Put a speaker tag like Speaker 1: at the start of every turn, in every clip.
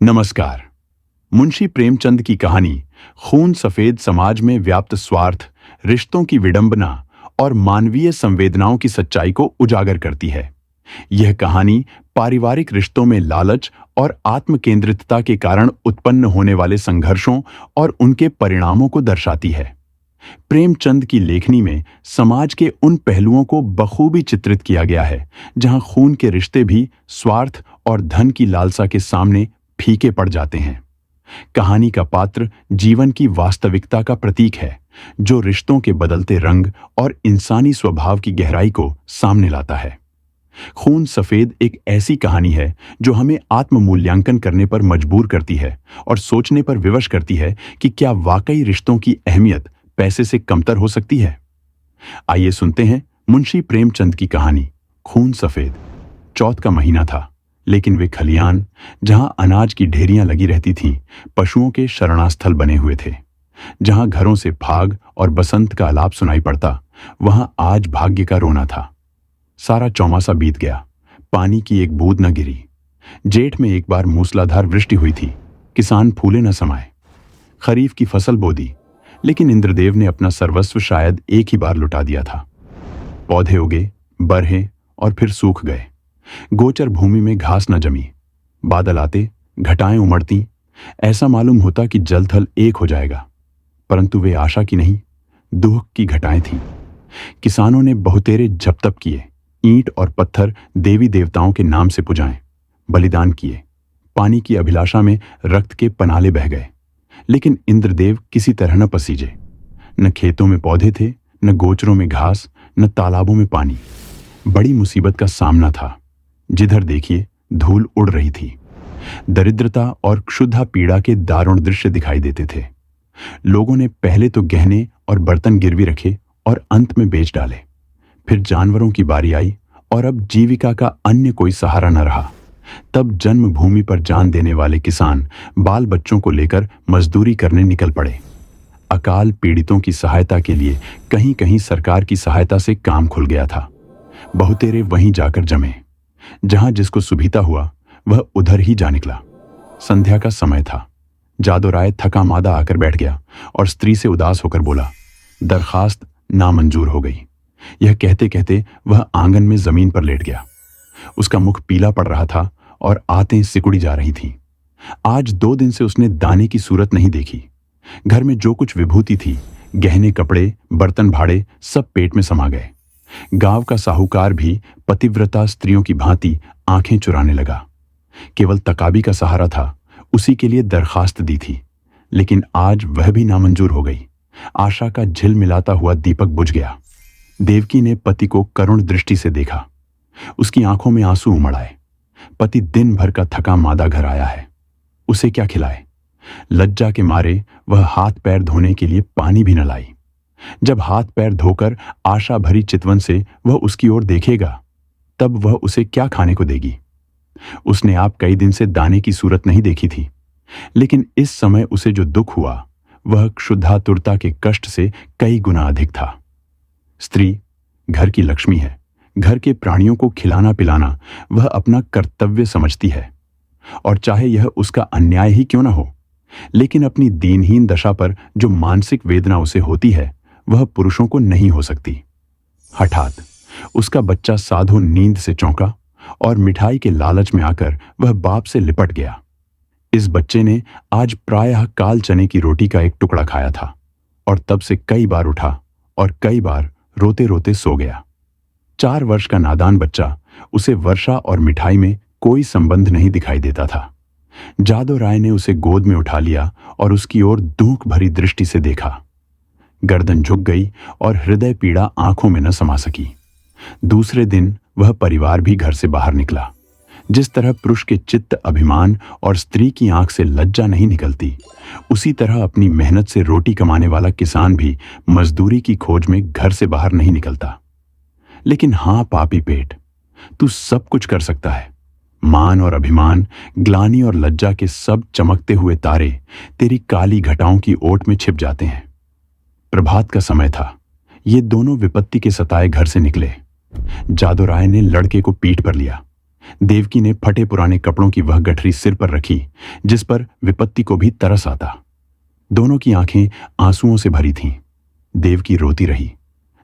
Speaker 1: नमस्कार। मुंशी प्रेमचंद की कहानी खून सफेद समाज में व्याप्त स्वार्थ, रिश्तों की विडंबना और मानवीय संवेदनाओं की सच्चाई को उजागर करती है। यह कहानी पारिवारिक रिश्तों में लालच और आत्मकेंद्रितता के कारण उत्पन्न होने वाले संघर्षों और उनके परिणामों को दर्शाती है। प्रेमचंद की लेखनी में समाज के उन पहलुओं को बखूबी चित्रित किया गया है जहां खून के रिश्ते भी स्वार्थ और धन की लालसा के सामने फीके पड़ जाते हैं। कहानी का पात्र जीवन की वास्तविकता का प्रतीक है, जो रिश्तों के बदलते रंग और इंसानी स्वभाव की गहराई को सामने लाता है। खून सफेद एक ऐसी कहानी है जो हमें आत्म-मूल्यांकन करने पर मजबूर करती है और सोचने पर विवश करती है कि क्या वाकई रिश्तों की अहमियत पैसे से कमतर हो सकती है। आइए सुनते हैं मुंशी प्रेमचंद की कहानी खून सफेद। चौथ का महीना था, लेकिन वे खलियान, जहां अनाज की ढेरियां लगी रहती थीं, पशुओं के शरणास्थल बने हुए थे। जहां घरों से फाग और बसंत का आलाप सुनाई पड़ता, वहां आज भाग्य का रोना था। सारा चौमासा बीत गया, पानी की एक बूंद न गिरी। जेठ में एक बार मूसलाधार वृष्टि हुई थी, किसान फूले न समाये। खरीफ की फसल बो दी, लेकिन इंद्रदेव ने अपना सर्वस्व शायद एक ही बार लुटा दिया था। पौधे उगे, बढ़े और फिर सूख गए। गोचर भूमि में घास न जमी। बादल आते, घटाएं उमड़ती, ऐसा मालूम होता कि जल थल एक हो जाएगा। परंतु वे आशा की नहीं, दुख की घटाएं थीं। किसानों ने बहुतेरे जप तप किए, ईंट और पत्थर देवी देवताओं के नाम से पुजाएं, बलिदान किए। पानी की अभिलाषा में रक्त के पनाले बह गए, लेकिन इंद्रदेव किसी तरह न पसीजे। न खेतों में पौधे थे, न गोचरों में घास, न तालाबों में पानी। बड़ी मुसीबत का सामना था। जिधर देखिए धूल उड़ रही थी। दरिद्रता और क्षुधा पीड़ा के दारुण दृश्य दिखाई देते थे। लोगों ने पहले तो गहने और बर्तन गिरवी रखे और अंत में बेच डाले। फिर जानवरों की बारी आई और अब जीविका का अन्य कोई सहारा न रहा। तब जन्मभूमि पर जान देने वाले किसान बाल बच्चों को लेकर मजदूरी करने निकल पड़े। अकाल पीड़ितों की सहायता के लिए कहीं कहीं सरकार की सहायता से काम खुल गया था। बहुतेरे वहीं जाकर जमे। जहां जिसको सुविधा हुआ, वह उधर ही जा निकला। संध्या का समय था। जादू राय थका मादा आकर बैठ गया और स्त्री से उदास होकर बोला, दरखास्त नामंजूर हो गई। यह कहते कहते वह आंगन में जमीन पर लेट गया। उसका मुख पीला पड़ रहा था और आंतें सिकुड़ी जा रही थीं। आज 2 दिन से उसने दाने की सूरत नहीं देखी। घर में जो कुछ विभूति थी, गहने कपड़े, बर्तन भाड़े, सब पेट में समा गए। गांव का साहूकार भी पतिव्रता स्त्रियों की भांति आंखें चुराने लगा। केवल तकाबी का सहारा था, उसी के लिए दरखास्त दी थी, लेकिन आज वह भी नामंजूर हो गई। आशा का झिलमिलाता हुआ दीपक बुझ गया। देवकी ने पति को करुण दृष्टि से देखा। उसकी आंखों में आंसू उमड़ आए। पति दिन भर का थका मादा घर आया है, उसे क्या खिलाए। लज्जा के मारे वह हाथ पैर धोने के लिए पानी भी न लाई। जब हाथ पैर धोकर आशा भरी चितवन से वह उसकी ओर देखेगा, तब वह उसे क्या खाने को देगी। उसने आप कई दिन से दाने की सूरत नहीं देखी थी, लेकिन इस समय उसे जो दुख हुआ, वह क्षुधातुरता के कष्ट से कई गुना अधिक था। स्त्री घर की लक्ष्मी है। घर के प्राणियों को खिलाना पिलाना वह अपना कर्तव्य समझती है, और चाहे यह उसका अन्याय ही क्यों न हो। लेकिन अपनी दीनहीन दशा पर जो मानसिक वेदना उसे होती है, वह पुरुषों को नहीं हो सकती। हठात उसका बच्चा साधु नींद से चौंका और मिठाई के लालच में आकर वह बाप से लिपट गया। इस बच्चे ने आज प्रायः काल चने की रोटी का एक टुकड़ा खाया था और तब से कई बार उठा और कई बार रोते रोते सो गया। 4 वर्ष का नादान बच्चा, उसे वर्षा और मिठाई में कोई संबंध नहीं दिखाई देता था। जादू राय ने उसे गोद में उठा लिया और उसकी ओर दुख भरी दृष्टि से देखा। गर्दन झुक गई और हृदय पीड़ा आंखों में न समा सकी। दूसरे दिन वह परिवार भी घर से बाहर निकला। जिस तरह पुरुष के चित्त अभिमान और स्त्री की आंख से लज्जा नहीं निकलती, उसी तरह अपनी मेहनत से रोटी कमाने वाला किसान भी मजदूरी की खोज में घर से बाहर नहीं निकलता। लेकिन हां पापी पेट, तू सब कुछ कर सकता है। मान और अभिमान, ग्लानि और लज्जा के सब चमकते हुए तारे तेरी काली घटाओं की ओट में छिप जाते हैं। प्रभात का समय था। ये दोनों विपत्ति के सताए घर से निकले। जादू राय ने लड़के को पीठ पर लिया। देवकी ने फटे पुराने कपड़ों की वह गठरी सिर पर रखी जिस पर विपत्ति को भी तरस आता। दोनों की आंखें आंसुओं से भरी थीं। देवकी रोती रही।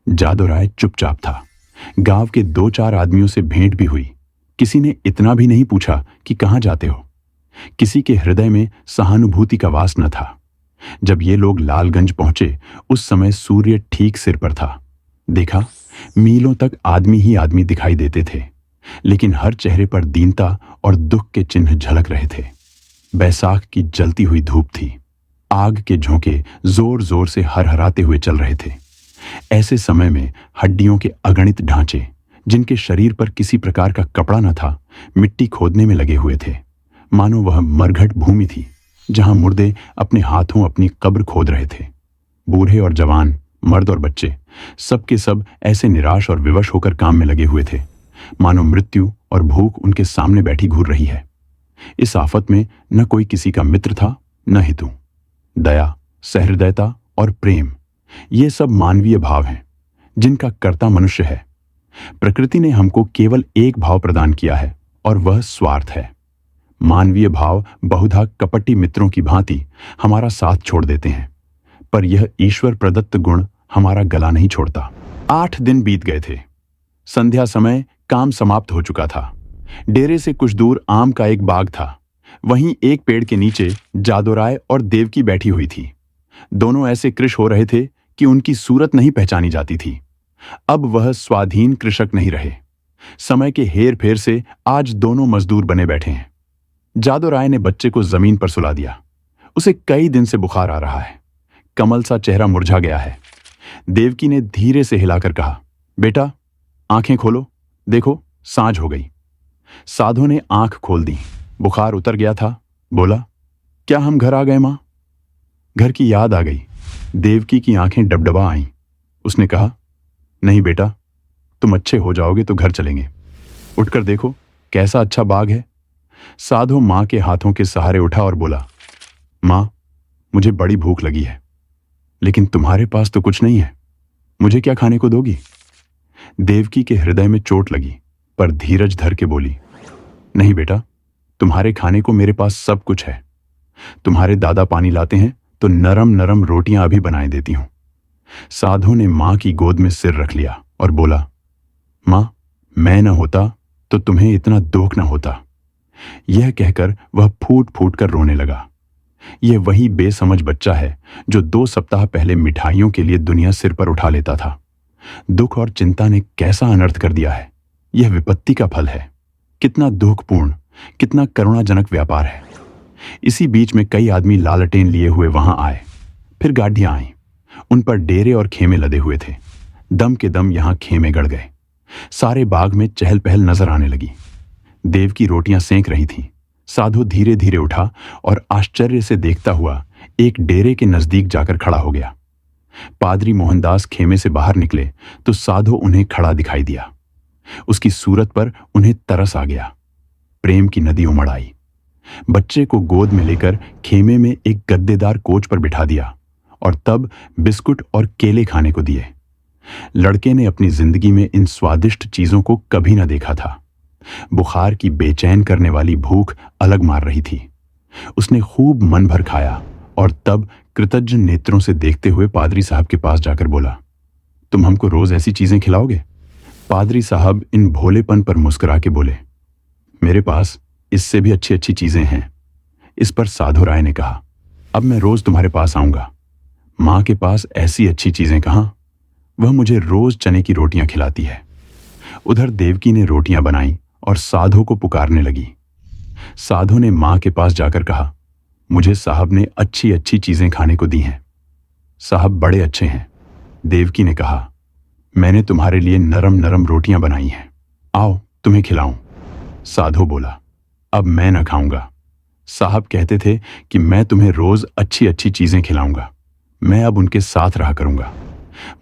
Speaker 1: जादूराय चुपचाप था। गांव के 2-4 आदमियों से भेंट भी हुई। किसी ने इतना भी नहीं पूछा कि कहां जाते हो। किसी के हृदय में सहानुभूति का वास न था। जब ये लोग लालगंज पहुंचे उस समय सूर्य ठीक सिर पर था। देखा, मीलों तक आदमी ही आदमी दिखाई देते थे, लेकिन हर चेहरे पर दीनता और दुख के चिन्ह झलक रहे थे। बैसाख की जलती हुई धूप थी। आग के झोंके जोर जोर से हरहराते हुए चल रहे थे। ऐसे समय में हड्डियों के अगणित ढांचे, जिनके शरीर पर किसी प्रकार का कपड़ा न था, मिट्टी खोदने में लगे हुए थे। मानो वह मरघट भूमि थी जहां मुर्दे अपने हाथों अपनी कब्र खोद रहे थे। बूढ़े और जवान, मर्द और बच्चे, सबके सब ऐसे निराश और विवश होकर काम में लगे हुए थे मानो मृत्यु और भूख उनके सामने बैठी घूर रही है। इस आफत में न कोई किसी का मित्र था, न हितु। दया, सहृदयता और प्रेम, ये सब मानवीय भाव हैं जिनका कर्ता मनुष्य है। प्रकृति ने हमको केवल एक भाव प्रदान किया है और वह स्वार्थ है। मानवीय भाव बहुधा कपटी मित्रों की भांति हमारा साथ छोड़ देते हैं, पर यह ईश्वर प्रदत्त गुण हमारा गला नहीं छोड़ता। 8 दिन बीत गए थे। संध्या समय काम समाप्त हो चुका था। डेरे से कुछ दूर आम का एक बाग था। वहीं एक पेड़ के नीचे जादूराय और देवकी बैठी हुई थी। दोनों ऐसे कृश हो रहे थे कि उनकी सूरत नहीं पहचानी जाती थी। अब वह स्वाधीन कृषक नहीं रहे। समय के हेर फेर से आज दोनों मजदूर बने बैठे हैं। जादूराय ने बच्चे को जमीन पर सुला दिया। उसे कई दिन से बुखार आ रहा है। कमल सा चेहरा मुरझा गया है। देवकी ने धीरे से हिलाकर कहा, बेटा, आंखें खोलो, देखो सांझ हो गई। साधु ने आंख खोल दी। बुखार उतर गया था। बोला, क्या हम घर आ गए मां? घर की याद आ गई। देवकी की आंखें डबडबा आईं। उसने कहा, नहीं बेटा, तुम अच्छे हो जाओगे तो घर चलेंगे। उठकर देखो कैसा अच्छा बाग है। साधु मां के हाथों के सहारे उठा और बोला, मां, मुझे बड़ी भूख लगी है, लेकिन तुम्हारे पास तो कुछ नहीं है। मुझे क्या खाने को दोगी? देवकी के हृदय में चोट लगी, पर धीरज धर के बोली, नहीं बेटा, तुम्हारे खाने को मेरे पास सब कुछ है। तुम्हारे दादा पानी लाते हैं तो नरम नरम रोटियां अभी बनाए देती हूं। साधु ने मां की गोद में सिर रख लिया और बोला, मां, मैं न होता तो तुम्हें इतना दुख न होता। यह कहकर वह फूट फूट कर रोने लगा। यह वही बेसमझ बच्चा है जो 2 सप्ताह पहले मिठाइयों के लिए दुनिया सिर पर उठा लेता था। दुख और चिंता ने कैसा अनर्थ कर दिया है। यह विपत्ति का फल है। कितना दुखपूर्ण, कितना करुणाजनक व्यापार है। इसी बीच में कई आदमी लालटेन लिए हुए वहां आए। फिर गाड़ियां आईं। उन पर डेरे और खेमे लदे हुए थे। दम के दम यहां खेमे गड़ गए। सारे बाग में चहल पहल नजर आने लगी। देव की रोटियां सेंक रही थीं। साधु धीरे धीरे उठा और आश्चर्य से देखता हुआ एक डेरे के नजदीक जाकर खड़ा हो गया। पादरी मोहनदास खेमे से बाहर निकले तो साधु उन्हें खड़ा दिखाई दिया। उसकी सूरत पर उन्हें तरस आ गया। प्रेम की नदी उमड़ आई। बच्चे को गोद में लेकर खेमे में एक गद्देदार कोच पर बिठा दिया और तब बिस्कुट और केले खाने को दिए। लड़के ने अपनी जिंदगी में इन स्वादिष्ट चीजों को कभी न देखा था। बुखार की बेचैन करने वाली भूख अलग मार रही थी। उसने खूब मन भर खाया और तब कृतज्ञ नेत्रों से देखते हुए पादरी साहब के पास जाकर बोला, तुम हमको रोज ऐसी चीजें खिलाओगे? पादरी साहब इन भोलेपन पर मुस्कुरा के बोले, मेरे पास इससे भी अच्छी अच्छी चीजें हैं। इस पर साधु राय ने कहा, अब मैं रोज तुम्हारे पास आऊंगा। मां के पास ऐसी अच्छी चीजें कहां? वह मुझे रोज चने की रोटियां खिलाती है। उधर देवकी ने रोटियां बनाई और साधु को पुकारने लगी। साधु ने मां के पास जाकर कहा, मुझे साहब ने अच्छी अच्छी चीजें खाने को दी हैं। साहब बड़े अच्छे हैं। देवकी ने कहा, मैंने तुम्हारे लिए नरम नरम रोटियां बनाई हैं, आओ तुम्हें खिलाऊं। साधु बोला, अब मैं न खाऊंगा। साहब कहते थे कि मैं तुम्हें रोज अच्छी अच्छी चीजें खिलाऊंगा। मैं अब उनके साथ रहा करूंगा।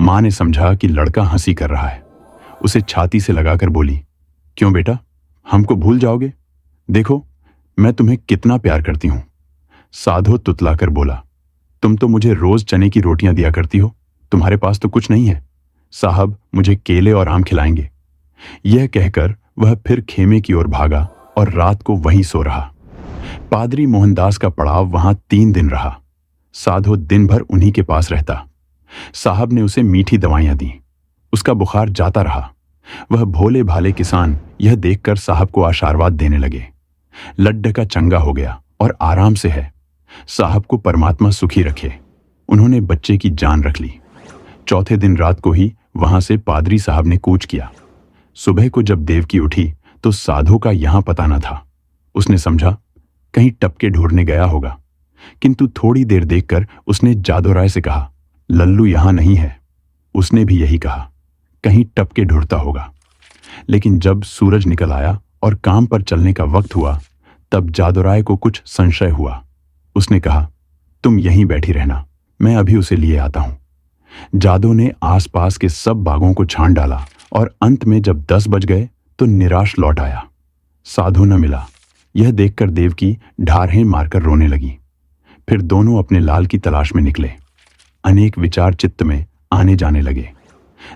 Speaker 1: मां ने समझा कि लड़का हंसी कर रहा है। उसे छाती से लगाकर बोली, क्यों बेटा, हमको भूल जाओगे? देखो मैं तुम्हें कितना प्यार करती हूं। साधु तुतलाकर बोला, तुम तो मुझे रोज चने की रोटियां दिया करती हो, तुम्हारे पास तो कुछ नहीं है। साहब मुझे केले और आम खिलाएंगे। यह कहकर वह फिर खेमे की ओर भागा और रात को वहीं सो रहा। पादरी मोहनदास का पड़ाव वहां 3 दिन रहा। साधो दिन भर उन्हीं के पास रहता। साहब ने उसे मीठी दवाइयां दी। उसका बुखार जाता रहा। वह भोले भाले किसान यह देखकर साहब को आशीर्वाद देने लगे। लड्ढ का चंगा हो गया और आराम से है। साहब को परमात्मा सुखी रखे। उन्होंने बच्चे की जान रख ली। चौथे दिन रात को ही वहां से पादरी साहब ने कूच किया। सुबह को जब देवकी उठी तो साधो का यहां पता न था। उसने समझा कहीं टपके ढूंढने गया होगा, किंतु थोड़ी देर देखकर उसने जादूराय से कहा, लल्लू यहां नहीं है। उसने भी यही कहा, कहीं टपके ढूंढता होगा। लेकिन जब सूरज निकल आया और काम पर चलने का वक्त हुआ, तब जादूराय को कुछ संशय हुआ। उसने कहा, तुम यहीं बैठी रहना, मैं अभी उसे लिए आता हूं। जादू ने आसपास के सब बागों को छान डाला और अंत में जब 10 बज गए तो निराश लौट आया। साधु न मिला। यह देखकर देवकी ढारहें मारकर रोने लगी। फिर दोनों अपने लाल की तलाश में निकले। अनेक विचार चित्त में आने जाने लगे।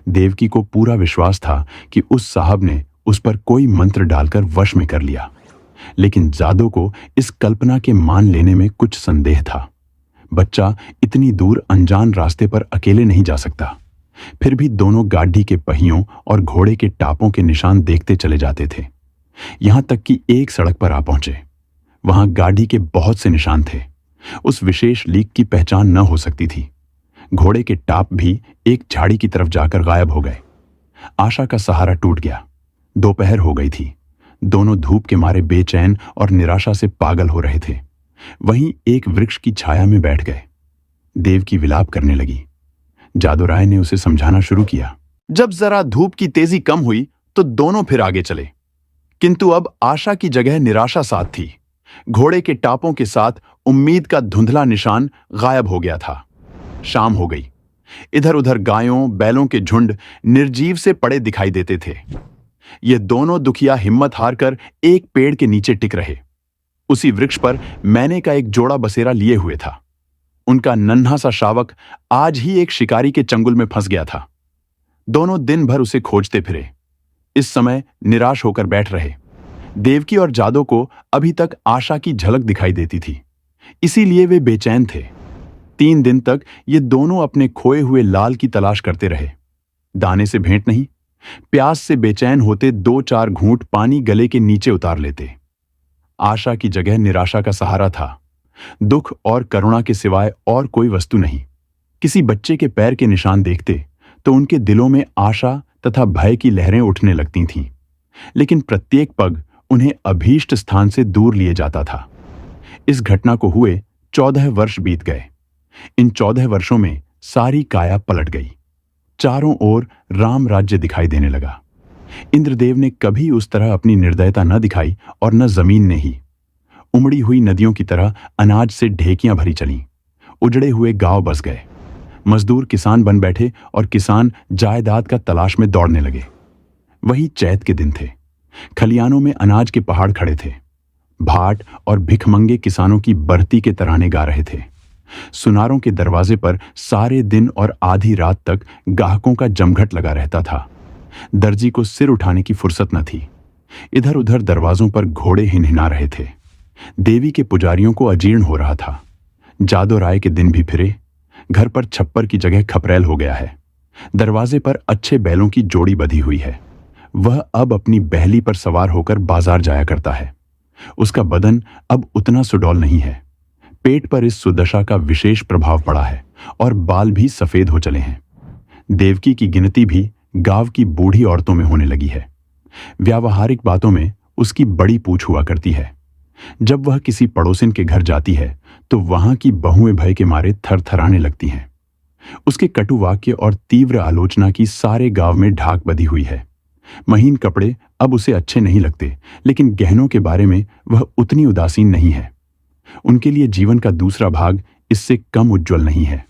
Speaker 1: देवकी को पूरा विश्वास था कि उस साहब ने उस पर कोई मंत्र डालकर वश में कर लिया, लेकिन जादू को इस कल्पना के मान लेने में कुछ संदेह था। बच्चा इतनी दूर अनजान रास्ते पर अकेले नहीं जा सकता। फिर भी दोनों गाड़ी के पहियों और घोड़े के टापों के निशान देखते चले जाते थे। यहां तक कि एक सड़क पर आ पहुंचे। वहां गाड़ी के बहुत से निशान थे। उस विशेष लीक की पहचान न हो सकती थी। घोड़े के टाप भी एक झाड़ी की तरफ जाकर गायब हो गए। आशा का सहारा टूट गया। दोपहर हो गई थी। दोनों धूप के मारे बेचैन और निराशा से पागल हो रहे थे। वहीं एक वृक्ष की छाया में बैठ गए। देवकी विलाप करने लगी। जादूराय ने उसे समझाना शुरू किया। जब जरा धूप की तेजी कम हुई तो दोनों फिर आगे चले, किंतु अब आशा की जगह निराशा साथ थी। घोड़े के टापों के साथ उम्मीद का धुंधला निशान गायब हो गया था। शाम हो गई। इधर उधर गायों बैलों के झुंड निर्जीव से पड़े दिखाई देते थे। ये दोनों दुखिया हिम्मत हारकर एक पेड़ के नीचे टिक रहे। उसी वृक्ष पर मैने का एक जोड़ा बसेरा लिए हुए था। उनका नन्हा सा शावक आज ही एक शिकारी के चंगुल में फंस गया था। दोनों दिन भर उसे खोजते फिरे। इस समय निराश होकर बैठ रहे। देवकी और जादू को अभी तक आशा की झलक दिखाई देती थी, इसीलिए वे बेचैन थे। 3 दिन तक ये दोनों अपने खोए हुए लाल की तलाश करते रहे। दाने से भेंट नहीं। प्यास से बेचैन होते 2-4 घूंट पानी गले के नीचे उतार लेते। आशा की जगह निराशा का सहारा था। दुख और करुणा के सिवाय और कोई वस्तु नहीं। किसी बच्चे के पैर के निशान देखते तो उनके दिलों में आशा तथा भय की लहरें उठने लगती थीं, लेकिन प्रत्येक पग उन्हें अभीष्ट स्थान से दूर लिए जाता था। इस घटना को हुए 14 वर्ष बीत गए। इन 14 वर्षों में सारी काया पलट गई। चारों ओर राम राज्य दिखाई देने लगा। इंद्रदेव ने कभी उस तरह अपनी निर्दयता न दिखाई और न जमीन ने ही। उमड़ी हुई नदियों की तरह अनाज से ढेकियां भरी चलीं। उजड़े हुए गांव बस गए। मजदूर किसान बन बैठे और किसान जायदाद का तलाश में दौड़ने लगे। वही चैत के दिन थे। खलियानों में अनाज के पहाड़ खड़े थे। भाट और भिखमंगे किसानों की बरती के तराने गा रहे थे। सुनारों के दरवाजे पर सारे दिन और आधी रात तक गाहकों का जमघट लगा रहता था। दर्जी को सिर उठाने की फुर्सत न थी। इधर उधर दरवाजों पर घोड़े हिनहिना रहे थे। देवी के पुजारियों को अजीर्ण हो रहा था। जादूराय के दिन भी फिरे। घर पर छप्पर की जगह खपरेल हो गया है। दरवाजे पर अच्छे बैलों की जोड़ी बंधी हुई है। वह अब अपनी बहली पर सवार होकर बाजार जाया करता है। उसका बदन अब उतना सुडौल नहीं है। पेट पर इस सुदशा का विशेष प्रभाव पड़ा है और बाल भी सफेद हो चले हैं। देवकी की गिनती भी गांव की बूढ़ी औरतों में होने लगी है। व्यावहारिक बातों में उसकी बड़ी पूछ हुआ करती है। जब वह किसी पड़ोसिन के घर जाती है तो वहां की बहुएं भय के मारे थरथराने लगती हैं। उसके कटु वाक्य और तीव्र आलोचना की सारे गांव में ढाक बंधी हुई है। महीन कपड़े अब उसे अच्छे नहीं लगते, लेकिन गहनों के बारे में वह उतनी उदासीन नहीं है। उनके लिए जीवन का दूसरा भाग इससे कम उज्जवल नहीं है।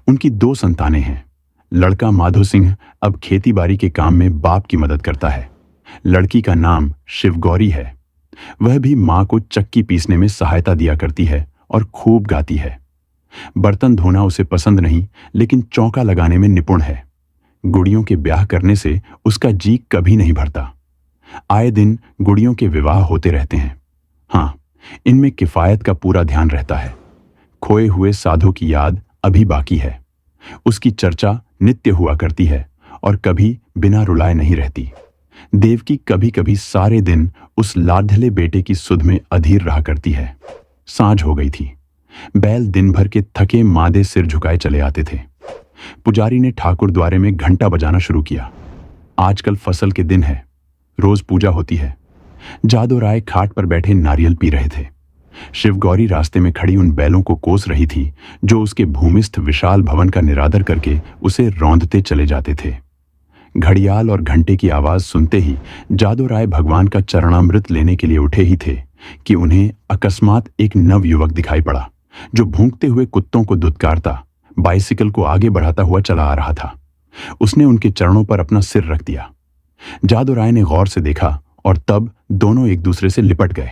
Speaker 1: उनकी 2 संतानें हैं। लड़का माधो सिंह अब खेती-बाड़ी के काम में बाप की मदद करता है। लड़की का नाम शिवगौरी है। वह भी मां को चक्की पीसने में सहायता दिया करती है और खूब गाती है। बर्तन धोना उसे पसंद नहीं, लेकिन चौका लगाने में निपुण है। गुड़ियों के ब्याह करने से उसका जी कभी नहीं भरता। आए दिन गुड़ियों के विवाह होते रहते हैं। हाँ, इनमें किफायत का पूरा ध्यान रहता है। खोए हुए साधु की याद अभी बाकी है। उसकी चर्चा नित्य हुआ करती है और कभी बिना रुलाए नहीं रहती। देवकी कभी कभी सारे दिन उस लाडले बेटे की सुध में अधीर रहा करती है। सांझ हो गई थी। बैल दिन भर के थके मादे सिर झुकाए चले आते थे। पुजारी ने ठाकुर द्वारे में घंटा बजाना शुरू किया। आजकल फसल के दिन है, रोज पूजा होती है। जादू राय खाट पर बैठे नारियल पी रहे थे। शिवगौरी रास्ते में खड़ी उन बैलों को कोस रही थी जो उसके भूमिस्थ विशाल भवन का निरादर करके उसे रौंदते चले जाते थे। घड़ियाल और घंटे की आवाज सुनते ही जादू राय भगवान का चरणामृत लेने के लिए उठे ही थे कि उन्हें अकस्मात एक नव युवक दिखाई पड़ा जो भूंकते हुए कुत्तों को दुत्कारता बाइसिकल को आगे बढ़ाता हुआ चला आ रहा था। उसने उनके चरणों पर अपना सिर रख दिया। जादू राय ने गौर से देखा और तब दोनों एक दूसरे से लिपट गए।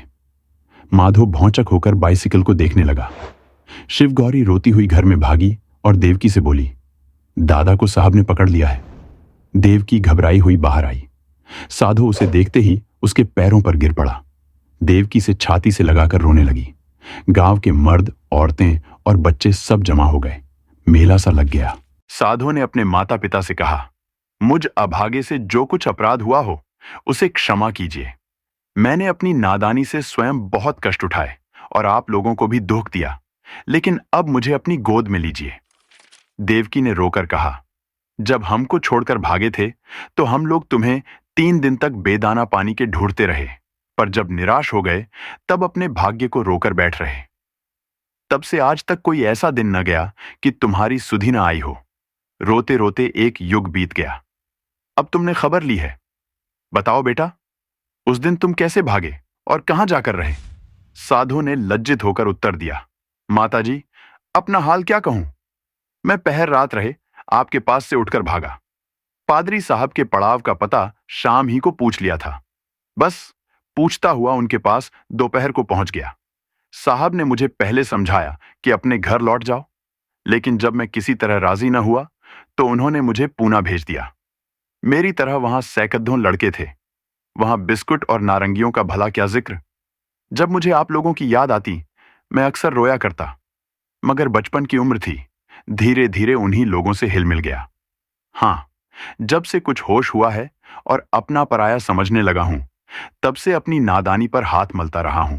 Speaker 1: माधो भौंचक होकर बाइसिकल को देखने लगा। शिवगौरी रोती हुई घर में भागी और देवकी से बोली, दादा को साहब ने पकड़ लिया है। देवकी घबराई हुई बाहर आई। साधु उसे देखते ही उसके पैरों पर गिर पड़ा। देवकी से छाती से लगाकर रोने लगी। गांव के मर्द, औरतें और बच्चे सब जमा हो गए। मेला सा लग गया। साधु ने अपने माता पिता से कहा, मुझ अभागे से जो कुछ अपराध हुआ हो उसे क्षमा कीजिए। मैंने अपनी नादानी से स्वयं बहुत कष्ट उठाए और आप लोगों को भी दुख दिया, लेकिन अब मुझे अपनी गोद में लीजिए। देवकी ने रोकर कहा, जब हमको छोड़कर भागे थे तो हम लोग तुम्हें 3 दिन तक बेदाना पानी के ढूंढते रहे, पर जब निराश हो गए तब अपने भाग्य को रोकर बैठ रहे। तब से आज तक कोई ऐसा दिन न गया कि तुम्हारी सुधि न आई हो। रोते रोते एक युग बीत गया। अब तुमने खबर ली है। बताओ बेटा, उस दिन तुम कैसे भागे और कहां जाकर रहे? साधु ने लज्जित होकर उत्तर दिया, माताजी, अपना हाल क्या कहूं। मैं पहर रात रहे आपके पास से उठकर भागा। पादरी साहब के पड़ाव का पता शाम ही को पूछ लिया था। बस पूछता हुआ उनके पास दोपहर को पहुंच गया। साहब ने मुझे पहले समझाया कि अपने घर लौट जाओ, लेकिन जब मैं किसी तरह राजी न हुआ तो उन्होंने मुझे पूना भेज दिया। मेरी तरह वहां सैकड़ों लड़के थे। वहां बिस्कुट और नारंगियों का भला क्या जिक्र। जब मुझे आप लोगों की याद आती मैं अक्सर रोया करता, मगर बचपन की उम्र थी, धीरे धीरे उन्हीं लोगों से हिल मिल गया। हां, जब से कुछ होश हुआ है और अपना पराया समझने लगा हूं, तब से अपनी नादानी पर हाथ मलता रहा हूं।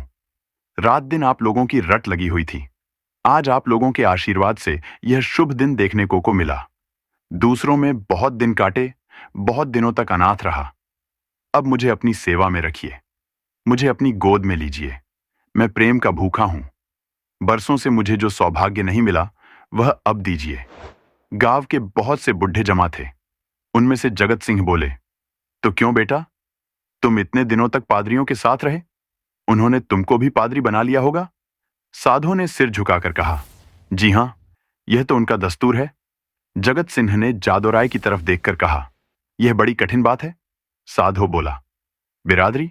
Speaker 1: रात दिन आप लोगों की रट लगी हुई थी। आज आप लोगों के आशीर्वाद से यह शुभ दिन देखने को मिला। दूसरों में बहुत दिन काटे, बहुत दिनों तक अनाथ रहा। अब मुझे अपनी सेवा में रखिए, मुझे अपनी गोद में लीजिए। मैं प्रेम का भूखा हूं। बरसों से मुझे जो सौभाग्य नहीं मिला वह अब दीजिए। गांव के बहुत से बुढ़े जमा थे। उनमें से जगत सिंह बोले, तो क्यों बेटा, तुम इतने दिनों तक पादरियों के साथ रहे, उन्होंने तुमको भी पादरी बना लिया होगा? साधु ने सिर झुकाकर कहा, जी हां, यह तो उनका दस्तूर है। जगत सिंह ने जादोराय की तरफ देखकर कहा, यह बड़ी कठिन बात है। साधु बोला, बिरादरी,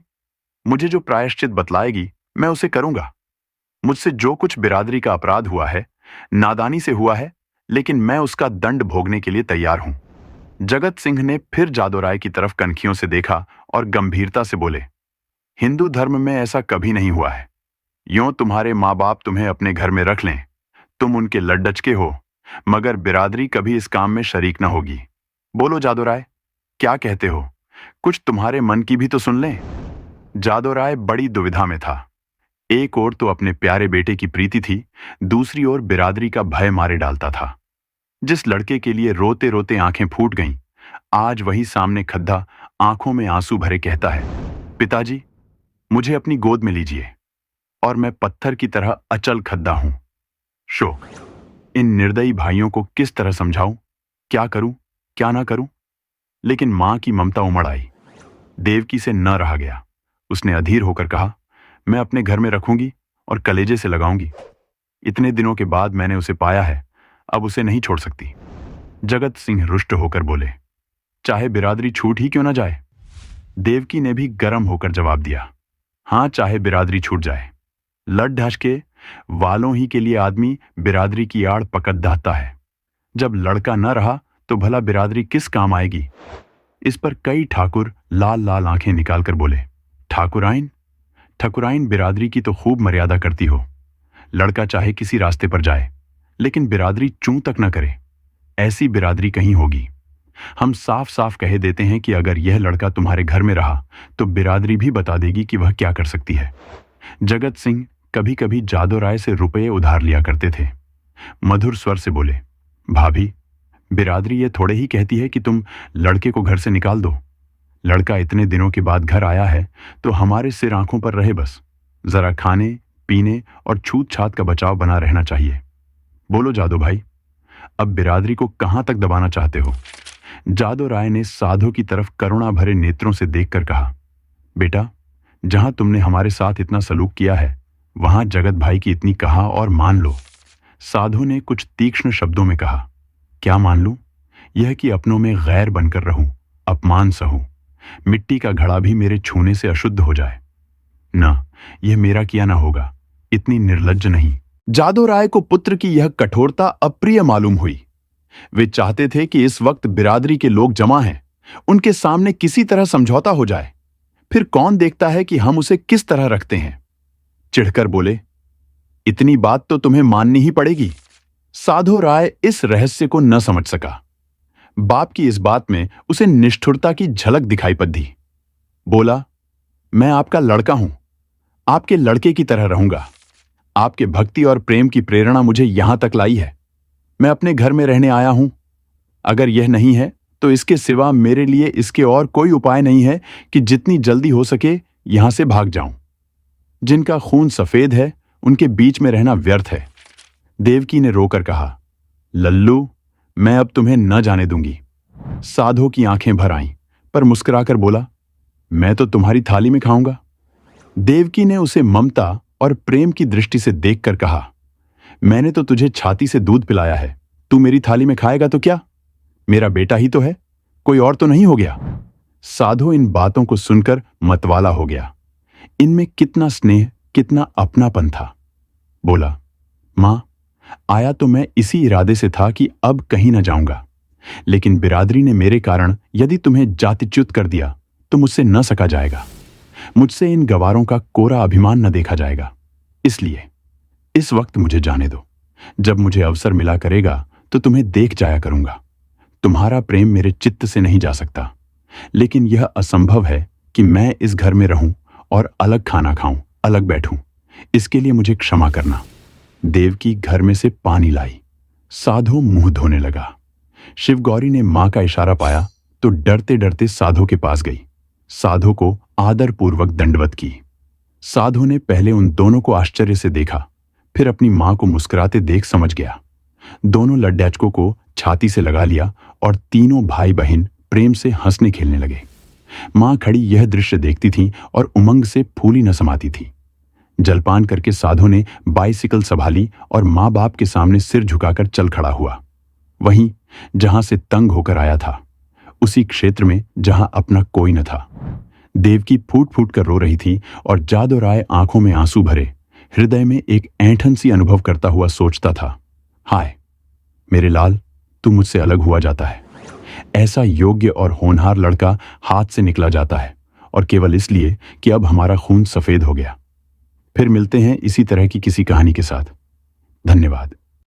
Speaker 1: मुझे जो प्रायश्चित बतलाएगी मैं उसे करूंगा। मुझसे जो कुछ बिरादरी का अपराध हुआ है, नादानी से हुआ है, लेकिन मैं उसका दंड भोगने के लिए तैयार हूं। जगत सिंह ने फिर जादोराय की तरफ कनखियों से देखा और गंभीरता से बोले, हिंदू धर्म में ऐसा कभी नहीं हुआ है। यूं तुम्हारे माँ बाप तुम्हें अपने घर में रख लें, तुम उनके लड्डच के हो, मगर बिरादरी कभी इस काम में शरीक न होगी। बोलो जादोराय, क्या कहते हो? कुछ तुम्हारे मन की भी तो सुन लें। जादोराय बड़ी दुविधा में था। एक ओर तो अपने प्यारे बेटे की प्रीति थी, दूसरी ओर बिरादरी का भय मारे डालता था। जिस लड़के के लिए रोते रोते आंखें फूट गईं, आज वही सामने खद्दा आंखों में आंसू भरे कहता है, पिताजी, मुझे अपनी गोद में लीजिए। और मैं पत्थर की तरह अचल खद्दा हूं। शोक, इन निर्दयी भाइयों को किस तरह समझाऊं? क्या करूं, क्या ना करूं? लेकिन मां की ममता उमड़ आई। देवकी से न रहा गया। उसने अधीर होकर कहा, मैं अपने घर में रखूंगी और कलेजे से लगाऊंगी। इतने दिनों के बाद मैंने उसे पाया है, अब उसे नहीं छोड़ सकती। जगत सिंह रुष्ट होकर बोले, चाहे बिरादरी छूट ही क्यों ना जाए। देवकी ने भी गर्म होकर जवाब दिया, हां, चाहे बिरादरी छूट जाए। लड़ ढाश के वालों ही के लिए आदमी बिरादरी की आड़ पकड़ दाता है। जब लड़का न रहा तो भला बिरादरी किस काम आएगी। इस पर कई ठाकुर लाल लाल आंखें निकालकर बोले, ठाकुराइन, ठकुराइन बिरादरी की तो खूब मर्यादा करती हो। लड़का चाहे किसी रास्ते पर जाए, लेकिन बिरादरी चूं तक न करे। ऐसी बिरादरी कहीं होगी। हम साफ साफ कह देते हैं कि अगर यह लड़का तुम्हारे घर में रहा तो बिरादरी भी बता देगी कि वह क्या कर सकती है। जगत सिंह कभी कभी जादो राय से रुपये उधार लिया करते थे। मधुर स्वर से बोले, भाभी, बिरादरी ये थोड़े ही कहती है कि तुम लड़के को घर से निकाल दो। लड़का इतने दिनों के बाद घर आया है तो हमारे सिर आंखों पर रहे बस। जरा खाने पीने और छूत छात का बचाव बना रहना चाहिए। बोलो जादो भाई, अब बिरादरी को कहां तक दबाना चाहते हो? जादो राय ने साधु की तरफ करुणा भरे नेत्रों से देखकर कहा, बेटा, जहां तुमने हमारे साथ इतना सलूक किया है वहां जगत भाई की इतनी कहा और मान लो। साधु ने कुछ तीक्ष्ण शब्दों में कहा, क्या मान लूं? यह कि अपनों में गैर बनकर रहूं, अपमान सहूं, मिट्टी का घड़ा भी मेरे छूने से अशुद्ध हो जाए। न, यह मेरा किया ना होगा। इतनी निर्लज्ज नहीं। जादो राय को पुत्र की यह कठोरता अप्रिय मालूम हुई। वे चाहते थे कि इस वक्त बिरादरी के लोग जमा हैं, उनके सामने किसी तरह समझौता हो जाए। फिर कौन देखता है कि हम उसे किस तरह रखते हैं। चिढ़कर बोले, इतनी बात तो तुम्हें माननी ही पड़ेगी। साधु राय इस रहस्य को न समझ सका। बाप की इस बात में उसे निष्ठुरता की झलक दिखाई पड़ी। बोला, मैं आपका लड़का हूं, आपके लड़के की तरह रहूंगा। आपके भक्ति और प्रेम की प्रेरणा मुझे यहां तक लाई है। मैं अपने घर में रहने आया हूं। अगर यह नहीं है तो इसके सिवा मेरे लिए इसके और कोई उपाय नहीं है कि जितनी जल्दी हो सके यहां से भाग जाऊं। जिनका खून सफेद है उनके बीच में रहना व्यर्थ है। देवकी ने रोकर कहा, लल्लू, मैं अब तुम्हें न जाने दूंगी। साधु की आंखें भर आईं, पर मुस्कुराकर बोला, मैं तो तुम्हारी थाली में खाऊंगा। देवकी ने उसे ममता और प्रेम की दृष्टि से देखकर कहा, मैंने तो तुझे छाती से दूध पिलाया है, तू मेरी थाली में खाएगा तो क्या? मेरा बेटा ही तो है, कोई और तो नहीं हो गया। साधु इन बातों को सुनकर मतवाला हो गया। इनमें कितना स्नेह, कितना अपनापन था। बोला, मां, आया तो मैं इसी इरादे से था कि अब कहीं न जाऊंगा, लेकिन बिरादरी ने मेरे कारण यदि तुम्हें जातिच्युत कर दिया तो मुझसे न सका जाएगा। मुझसे इन गवारों का कोरा अभिमान न देखा जाएगा। इसलिए इस वक्त मुझे जाने दो। जब मुझे अवसर मिला करेगा तो तुम्हें देख जाया करूंगा। तुम्हारा प्रेम मेरे चित्त से नहीं जा सकता, लेकिन यह असंभव है कि मैं इस घर में रहूं और अलग खाना खाऊं, अलग बैठूं। इसके लिए मुझे क्षमा करना। देवकी घर में से पानी लाई। साधु मुंह धोने लगा। शिवगौरी ने मां का इशारा पाया तो डरते डरते साधु के पास गई। साधु को आदरपूर्वक दंडवत की। साधु ने पहले उन दोनों को आश्चर्य से देखा, फिर अपनी मां को मुस्कुराते देख समझ गया। दोनों लड्डैचकों को छाती से लगा लिया और तीनों भाई बहन प्रेम से हंसने खेलने लगे। मां खड़ी यह दृश्य देखती थी और उमंग से फूली न समाती थी। जलपान करके साधु ने बाइसिकल संभाली और मां बाप के सामने सिर झुकाकर चल खड़ा हुआ। वहीं जहां से तंग होकर आया था, उसी क्षेत्र में जहां अपना कोई न था। देवकी फूट फूट कर रो रही थी और जादो राय आंखों में आंसू भरे, हृदय में एक ऐंठन सी अनुभव करता हुआ सोचता था, हाय मेरे लाल, तू मुझसे अलग हुआ जाता है। ऐसा योग्य और होनहार लड़का हाथ से निकला जाता है, और केवल इसलिए कि अब हमारा खून सफेद हो गया। फिर मिलते हैं इसी तरह की किसी कहानी के साथ। धन्यवाद।